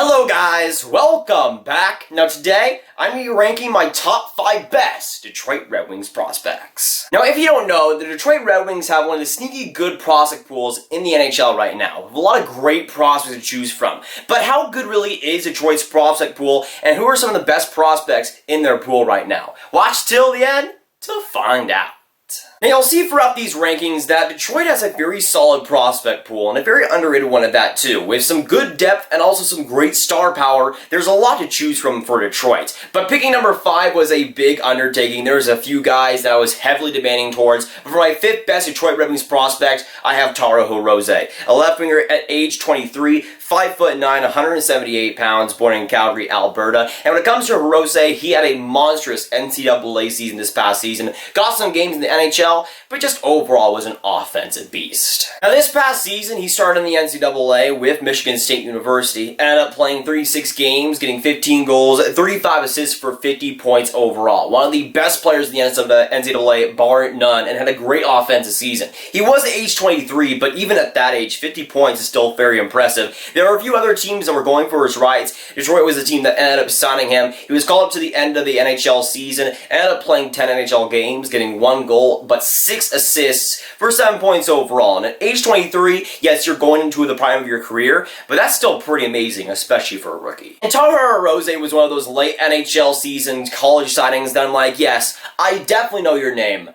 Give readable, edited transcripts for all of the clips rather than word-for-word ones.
Hello guys, welcome back. Now today, I'm going to be ranking my top 5 best Detroit Red Wings prospects. Now if you don't know, the Detroit Red Wings have one of the sneaky good prospect pools in the NHL right now, with a lot of great prospects to choose from. But how good really is Detroit's prospect pool, and who are some of the best prospects in their pool right now? Watch till the end to find out. Now you'll see throughout these rankings that Detroit has a very solid prospect pool, and a very underrated one at that too. With some good depth and also some great star power, there's a lot to choose from for Detroit. But picking number 5 was a big undertaking. There's a few guys that I was heavily debating towards. But for my 5th best Detroit Red Wings prospect, I have Taro Hirose, a left winger at age 23, 5'9", 178 pounds, born in Calgary, Alberta. And when it comes to Hirose, he had a monstrous NCAA season this past season. Got some games in the NHL, but just overall was an offensive beast. Now this past season, he started in the NCAA with Michigan State University, ended up playing 36 games, getting 15 goals, 35 assists for 50 points overall. One of the best players in the NCAA, bar none, and had a great offensive season. He was at age 23, but even at that age, 50 points is still very impressive. There were a few other teams that were going for his rights. Detroit was the team that ended up signing him. He was called up to the end of the NHL season, ended up playing 10 NHL games, getting 1 goal, but 6 assists for 7 points overall. And at age 23, yes, you're going into the prime of your career, but that's still pretty amazing, especially for a rookie. And Taro Hirose was one of those late NHL season college signings that I'm like, yes, I definitely know your name.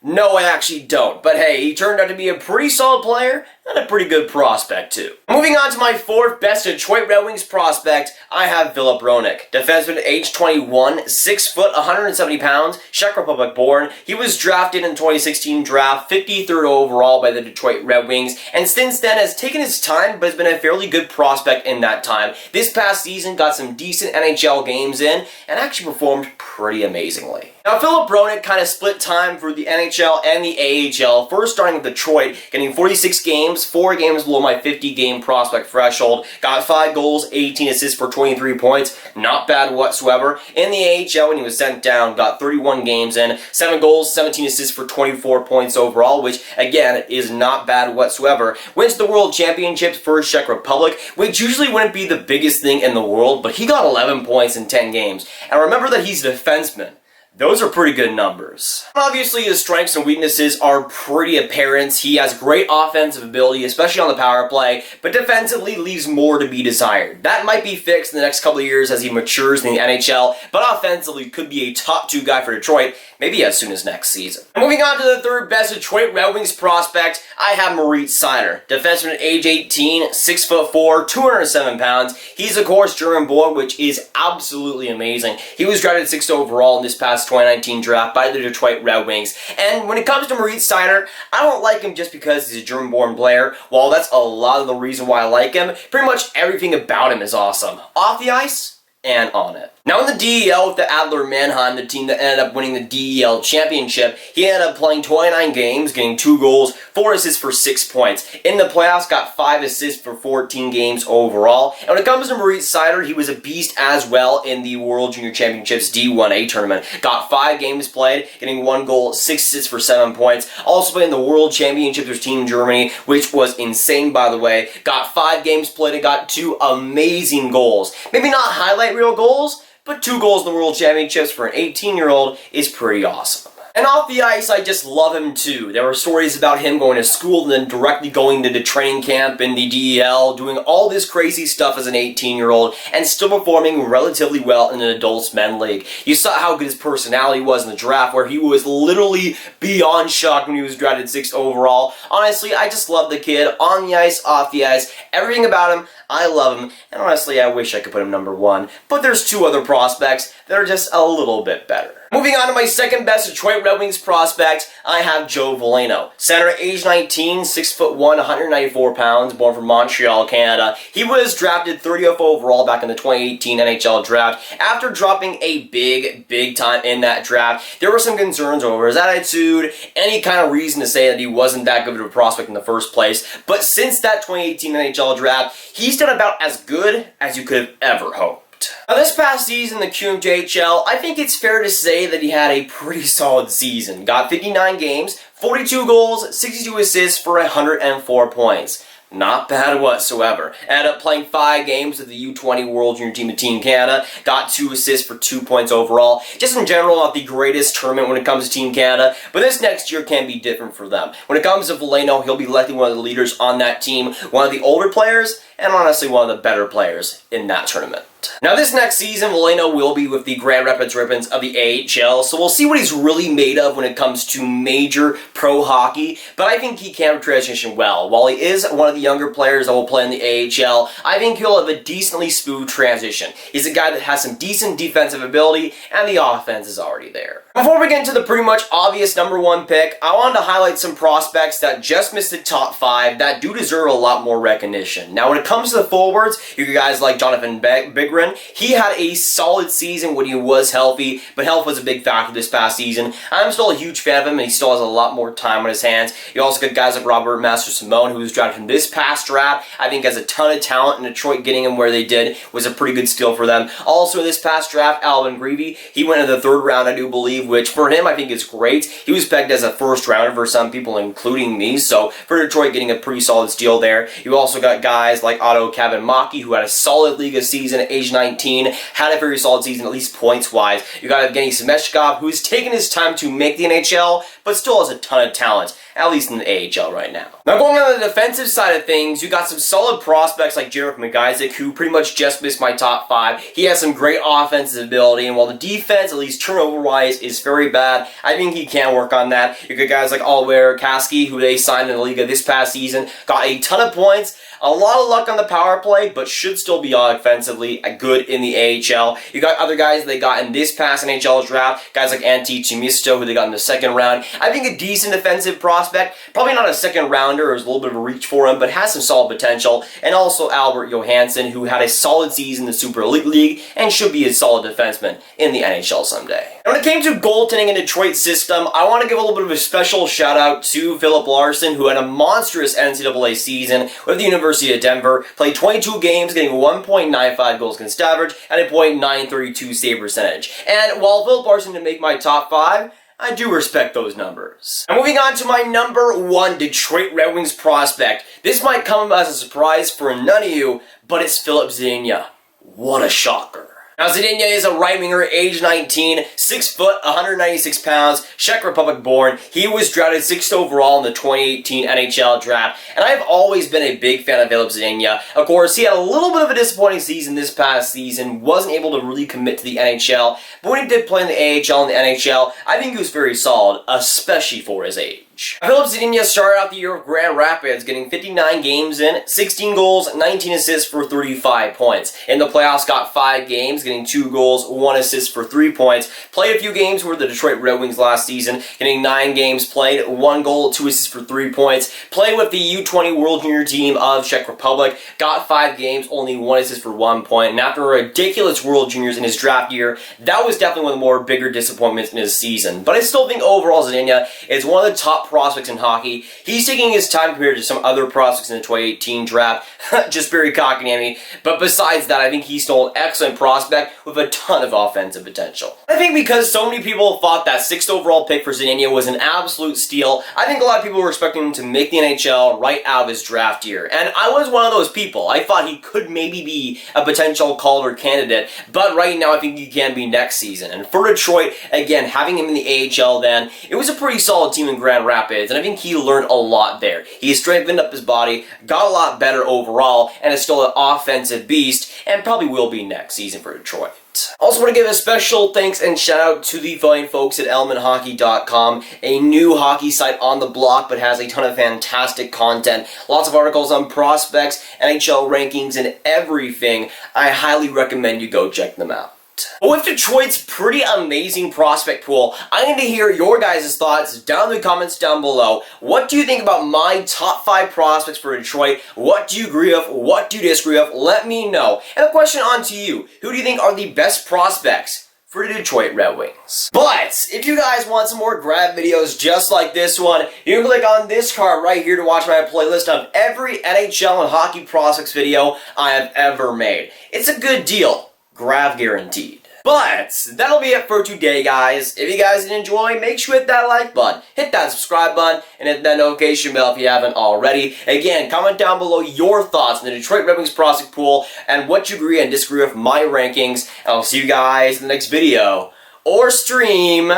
No, I actually don't. But hey, he turned out to be a pretty solid player and a pretty good prospect too. Moving on to my 4th best Detroit Red Wings prospect, I have Filip, defenseman age 21, 6 foot, 170 pounds, Czech Republic born. He was drafted in the 2016 draft, 53rd overall by the Detroit Red Wings, and since then has taken his time, but has been a fairly good prospect in that time. This past season got some decent NHL games in, and actually performed pretty amazingly. Now Filip kind of split time for the NHL and the AHL, first starting with Detroit, getting 46 games, 4 games below my 50-game prospect threshold, got 5 goals, 18 assists for 23 points, not bad whatsoever. In the AHL, when he was sent down, got 31 games in, 7 goals, 17 assists for 24 points overall, which, again, is not bad whatsoever. Went to the World Championships for Czech Republic, which usually wouldn't be the biggest thing in the world, but he got 11 points in 10 games. And remember that he's a defenseman. Those are pretty good numbers. Obviously, his strengths and weaknesses are pretty apparent. He has great offensive ability, especially on the power play, but defensively leaves more to be desired. That might be fixed in the next couple of years as he matures in the NHL, but offensively could be a top 2 guy for Detroit, maybe as soon as next season. Moving on to the 3rd best Detroit Red Wings prospect, I have Moritz, defenseman at age 18, 6'4", 207 pounds. He's of course German born, which is absolutely amazing. He was drafted 6th overall in this past 2019 draft by the Detroit Red Wings. And when it comes to Moritz, I don't like him just because he's a German-born player. While that's a lot of the reason why I like him, pretty much everything about him is awesome. Off the ice and on it. Now in the DEL with the Adler Mannheim, the team that ended up winning the DEL championship, he ended up playing 29 games, getting 2 goals, 4 assists for 6 points. In the playoffs, got 5 assists for 14 games overall. And when it comes to Moritz, he was a beast as well in the World Junior Championships D1A tournament. Got 5 games played, getting 1 goal, 6 assists for 7 points. Also played in the World Championships with Team Germany, which was insane by the way. Got 5 games played and got 2 amazing goals. Maybe not highlight reel goals, but 2 goals in the World Championships for an 18-year-old is pretty awesome. And off the ice, I just love him too. There were stories about him going to school and then directly going to the training camp in the DEL, doing all this crazy stuff as an 18-year-old, and still performing relatively well in an adults men's league. You saw how good his personality was in the draft, where he was literally beyond shocked when he was drafted 6th overall. Honestly, I just love the kid, on the ice, off the ice, everything about him. I love him, and honestly, I wish I could put him number 1, but there's 2 other prospects that are just a little bit better. Moving on to my 2nd best Detroit Red Wings prospect, I have Veleno. Center at age 19, 6'1", 194 pounds, born from Montreal, Canada. He was drafted 30th overall back in the 2018 NHL draft. After dropping a big time in that draft, there were some concerns over his attitude, any kind of reason to say that he wasn't that good of a prospect in the first place. But since that 2018 NHL draft, he's done about as good as you could have ever hoped. Now this past season, the QMJHL, I think it's fair to say that he had a pretty solid season. Got 59 games, 42 goals, 62 assists for 104 points. Not bad whatsoever. Ended up playing 5 games with the U20 World Junior Team of Team Canada. Got 2 assists for 2 points overall. Just in general, not the greatest tournament when it comes to Team Canada, but this next year can be different for them. When it comes to Veleno, he'll be likely one of the leaders on that team, one of the older players, and honestly one of the better players in that tournament. Now this next season, Veleno will be with the Grand Rapids Ribbons of the AHL, so we'll see what he's really made of when it comes to major pro hockey, but I think he can transition well. While he is one of the younger players that will play in the AHL, I think he'll have a decently smooth transition. He's a guy that has some decent defensive ability, and the offense is already there. Before we get into the pretty much obvious #1 pick, I wanted to highlight some prospects that just missed the top 5 that do deserve a lot more recognition. Now when it comes to the forwards, you guys like Jonathan Bigren. He had a solid season when he was healthy, but health was a big factor this past season. I'm still a huge fan of him, and he still has a lot more time on his hands. You also got guys like Robert Master-Simone, who was drafted in this past draft. I think has a ton of talent, and Detroit getting him where they did was a pretty good steal for them. Also in this past draft, Graviteh, he went in the 3rd round, I do believe, which for him I think is great. He was pegged as a 1st rounder for some people, including me, so for Detroit getting a pretty solid steal there. You also got guys like Otto Kavimaki, who had a solid Liga season at age 19, had a very solid season, at least points-wise. You got Evgeny Semeshkov, who's taken his time to make the NHL, but still has a ton of talent, at least in the AHL right now. Now going on the defensive side of things, you got some solid prospects like Jarek McIsaac, who pretty much just missed my top 5. He has some great offensive ability, and while the defense, at least turnover-wise, is very bad, I think he can work on that. You got guys like Oliver Kasky, who they signed in the Liga this past season, got a ton of points, a lot of luck on the power play, but should still be offensively good in the AHL. You got other guys they got in this past NHL draft, guys like Antti Tuomisto, who they got in the 2nd round. I think a decent defensive prospect, probably not a 2nd rounder, or is a little bit of a reach for him, but has some solid potential. And also Albert Johansson, who had a solid season in the Super Elite League, and should be a solid defenseman in the NHL someday. And when it came to goaltending in Detroit's system, I want to give a little bit of a special shout out to Filip Larsson, who had a monstrous NCAA season with the University of Denver, played 22 games, getting 1.95 goals against average and a .932 save percentage. And while Filip Larsson didn't make my top 5, I do respect those numbers. And moving on to my #1 Detroit Red Wings prospect. This might come as a surprise for none of you, but it's Filip Zadina. What a shocker. Now, Zadina is a right winger, age 19, 6 foot, 196 pounds, Czech Republic born. He was drafted 6th overall in the 2018 NHL draft, and I've always been a big fan of Filip Zadina. Of course, he had a little bit of a disappointing season this past season, wasn't able to really commit to the NHL, but when he did play in the AHL and the NHL, I think he was very solid, especially for his age. Filip Zadina started out the year with Grand Rapids, getting 59 games in, 16 goals, 19 assists for 35 points. In the playoffs, got 5 games, getting 2 goals, 1 assist for 3 points. Played a few games for the Detroit Red Wings last season, getting 9 games played, 1 goal, 2 assists for 3 points. Played with the U20 World Junior Team of Czech Republic, got 5 games, only 1 assist for 1 point. And after a ridiculous World Juniors in his draft year, that was definitely one of the more bigger disappointments in his season. But I still think overall Zadina is one of the top prospects in hockey. He's taking his time compared to some other prospects in the 2018 draft. Just very cockamamie. But besides that, I think he's still an excellent prospect with a ton of offensive potential. I think because so many people thought that 6th overall pick for Zadina was an absolute steal, I think a lot of people were expecting him to make the NHL right out of his draft year. And I was one of those people. I thought he could maybe be a potential Calder candidate, but right now I think he can be next season. And for Detroit, again, having him in the AHL then, it was a pretty solid team in Grand Rapids, and I think he learned a lot there. He strengthened up his body, got a lot better overall, and is still an offensive beast, and probably will be next season for Detroit. Also want to give a special thanks and shout out to the fine folks at ElementHockey.com, a new hockey site on the block, but has a ton of fantastic content. Lots of articles on prospects, NHL rankings, and everything. I highly recommend you go check them out. But with Detroit's pretty amazing prospect pool, I need to hear your guys' thoughts down in the comments down below. What do you think about my top 5 prospects for Detroit? What do you agree with? What do you disagree with? Let me know. And a question on to you. Who do you think are the best prospects for the Detroit Red Wings? But if you guys want some more Grav videos just like this one, you can click on this card right here to watch my playlist of every NHL and hockey prospects video I have ever made. It's a good deal. Grav guaranteed. But that'll be it for today, guys. If you guys did enjoy, make sure to hit that like button, hit that subscribe button, and hit that notification bell if you haven't already. Again, comment down below your thoughts on the Detroit Red Wings prospect pool and what you agree and disagree with my rankings. And I'll see you guys in the next video or stream.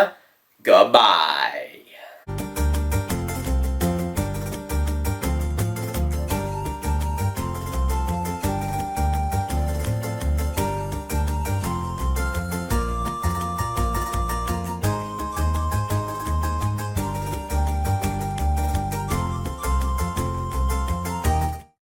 Goodbye.